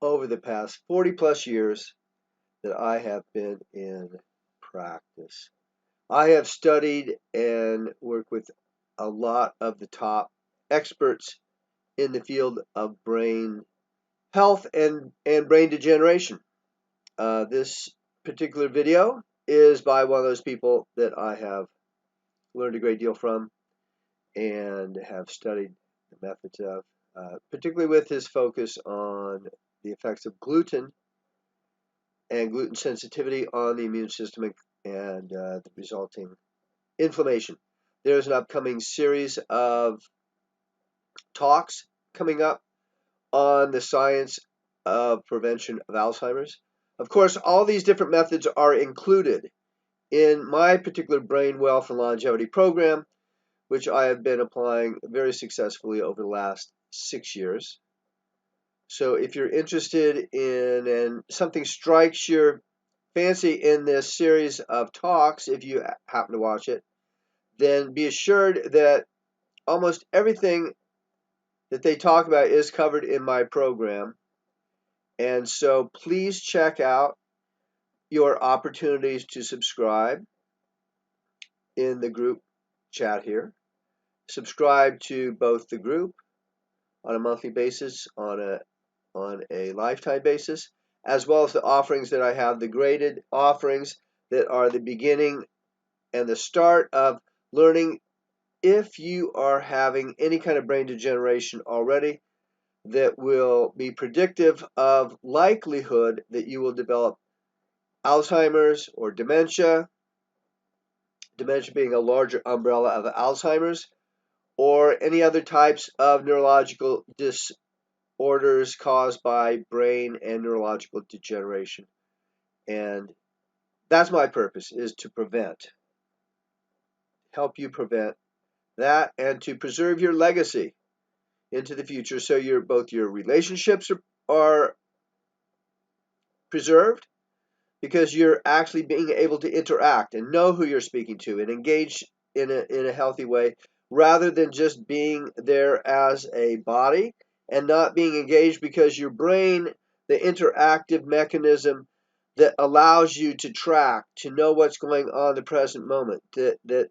over the past 40 plus years that I have been in practice. I have studied and worked with a lot of the top experts in the field of brain health and brain degeneration. This particular video is by one of those people that I have learned a great deal from and have studied the methods of, particularly with his focus on the effects of gluten and gluten sensitivity on the immune system and the resulting inflammation. There's an upcoming series of talks coming up on the science of prevention of Alzheimer's. Of course, all these different methods are included in my particular brain wealth and longevity program, which I have been applying very successfully over the last 6 years. So if you're interested in and something strikes your fancy in this series of talks, if you happen to watch it, then be assured that almost everything that they talk about is covered in my program. And so please check out your opportunities to subscribe in the group chat here. Subscribe to both the group on a monthly basis, on a lifetime basis, as well as the offerings that I have, the graded offerings that are the beginning and the start of learning if you are having any kind of brain degeneration already that will be predictive of likelihood that you will develop Alzheimer's or dementia being a larger umbrella of Alzheimer's, or any other types of neurological disorders caused by brain and neurological degeneration. And that's my purpose, is to help you prevent that and to preserve your legacy into the future so both your relationships are preserved because you're actually being able to interact and know who you're speaking to and engage in a healthy way rather than just being there as a body and not being engaged because your brain, the interactive mechanism that allows you to track, to know what's going on in the present moment, that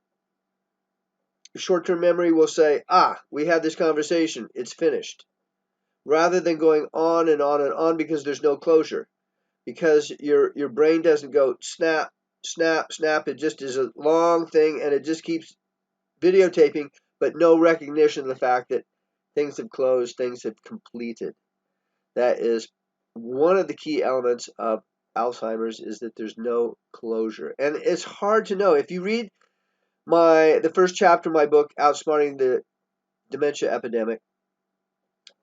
short-term memory will say, we had this conversation, it's finished, rather than going on and on and on because there's no closure. Because your brain doesn't go snap, snap, snap. It just is a long thing and it just keeps videotaping, but no recognition of the fact that things have closed, things have completed. That is one of the key elements of Alzheimer's, is that there's no closure. And it's hard to know. If you read the first chapter of my book, Outsmarting the Dementia Epidemic,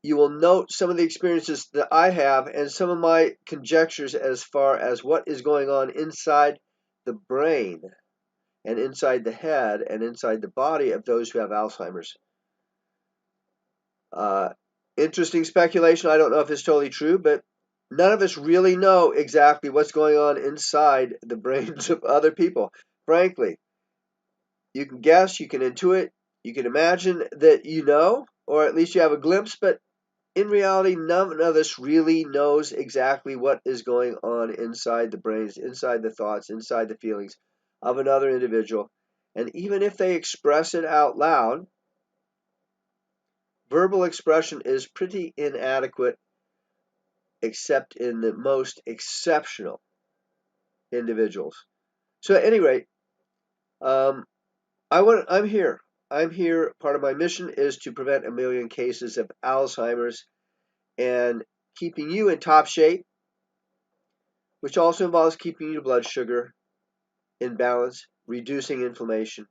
you will note some of the experiences that I have and some of my conjectures as far as what is going on inside the brain and inside the head and inside the body of those who have Alzheimer's. Interesting speculation. I don't know if it's totally true, but none of us really know exactly what's going on inside the brains of other people. Frankly, you can guess, you can intuit, you can imagine that you know, or at least you have a glimpse, but in reality, none of us really knows exactly what is going on inside the brains, inside the thoughts, inside the feelings of another individual. And even if they express it out loud, verbal expression is pretty inadequate except in the most exceptional individuals. So at any rate, I'm here. I'm here. Part of my mission is to prevent 1 million cases of Alzheimer's and keeping you in top shape, which also involves keeping your blood sugar in balance, reducing inflammation,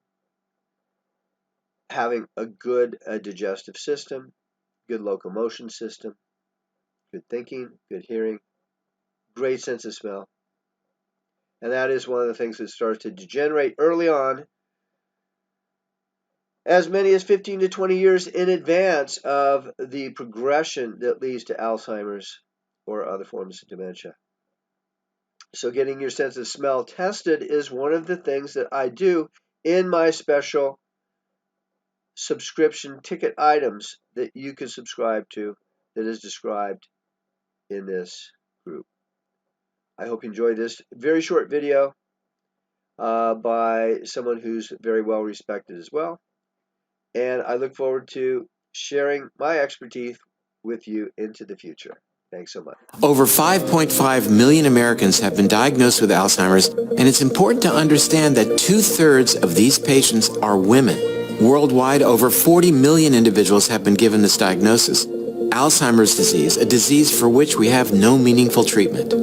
having a good digestive system, good locomotion system, good thinking, good hearing, great sense of smell. And that is one of the things that starts to degenerate early on, as many as 15 to 20 years in advance of the progression that leads to Alzheimer's or other forms of dementia. So getting your sense of smell tested is one of the things that I do in my special subscription ticket items that you can subscribe to, that is described in this group. I hope you enjoyed this very short video by someone who's very well respected as well. And I look forward to sharing my expertise with you into the future. Thanks so much. Over 5.5 million Americans have been diagnosed with Alzheimer's, and it's important to understand that 2/3 of these patients are women. Worldwide, over 40 million individuals have been given this diagnosis. Alzheimer's disease, a disease for which we have no meaningful treatment.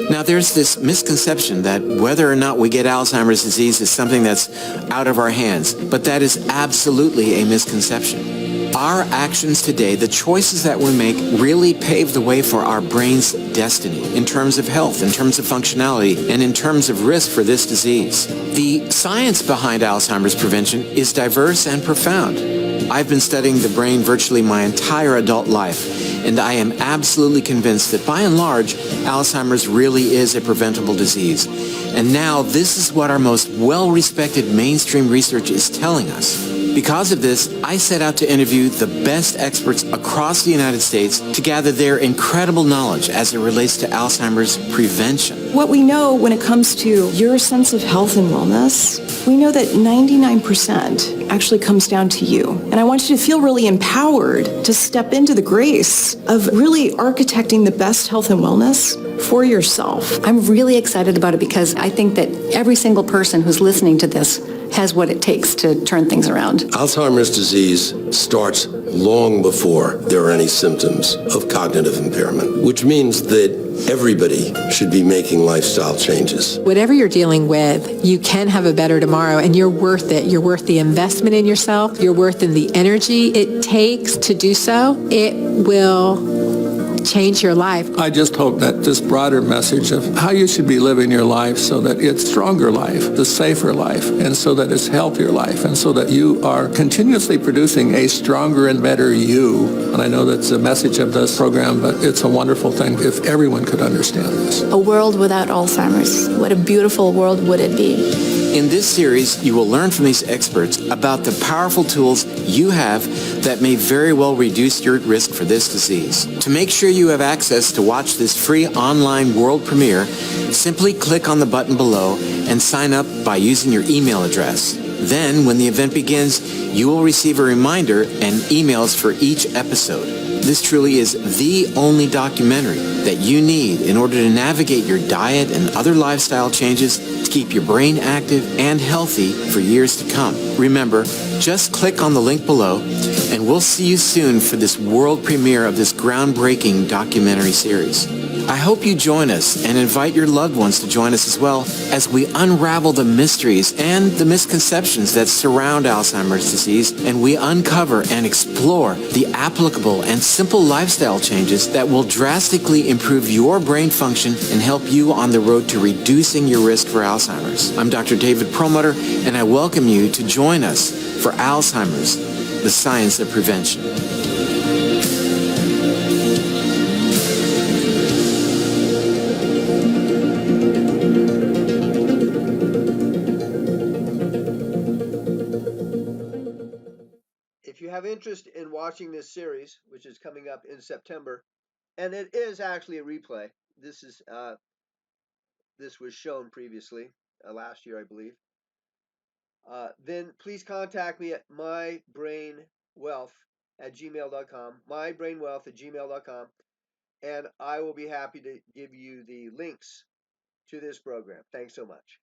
Now, there's this misconception that whether or not we get Alzheimer's disease is something that's out of our hands, but that is absolutely a misconception. Our actions today, the choices that we make, really pave the way for our brain's destiny in terms of health, in terms of functionality, and in terms of risk for this disease. The science behind Alzheimer's prevention is diverse and profound. I've been studying the brain virtually my entire adult life, and I am absolutely convinced that by and large, Alzheimer's really is a preventable disease. And now this is what our most well-respected mainstream research is telling us. Because of this, I set out to interview the best experts across the United States to gather their incredible knowledge as it relates to Alzheimer's prevention. What we know when it comes to your sense of health and wellness, we know that 99% actually comes down to you. And I want you to feel really empowered to step into the grace of really architecting the best health and wellness for yourself. I'm really excited about it because I think that every single person who's listening to this has what it takes to turn things around. Alzheimer's disease starts long before there are any symptoms of cognitive impairment, which means that everybody should be making lifestyle changes. Whatever you're dealing with, you can have a better tomorrow, and you're worth it. You're worth the investment in yourself. You're worth the energy it takes to do so. It will change your life. I just hope that this broader message of how you should be living your life so that it's stronger life, the safer life, and so that it's healthier life, and so that you are continuously producing a stronger and better you. And I know that's the message of this program, but it's a wonderful thing if everyone could understand this. A world without Alzheimer's. What a beautiful world would it be? In this series, you will learn from these experts about the powerful tools you have that may very well reduce your risk for this disease. To make sure you have access to watch this free online world premiere, simply click on the button below and sign up by using your email address. Then, when the event begins, you will receive a reminder and emails for each episode. This truly is the only documentary that you need in order to navigate your diet and other lifestyle changes to keep your brain active and healthy for years to come. Remember, just click on the link below and we'll see you soon for this world premiere of this groundbreaking documentary series. I hope you join us and invite your loved ones to join us as well as we unravel the mysteries and the misconceptions that surround Alzheimer's disease, and we uncover and explore the applicable and simple lifestyle changes that will drastically improve your brain function and help you on the road to reducing your risk for Alzheimer's. I'm Dr. David Perlmutter, and I welcome you to join us for Alzheimer's, the Science of Prevention. If you have interest in watching this series, which is coming up in September, and it is actually a replay. This was shown previously last year, I believe. Then please contact me at mybrainwealth@gmail.com, mybrainwealth@gmail.com, and I will be happy to give you the links to this program. Thanks so much.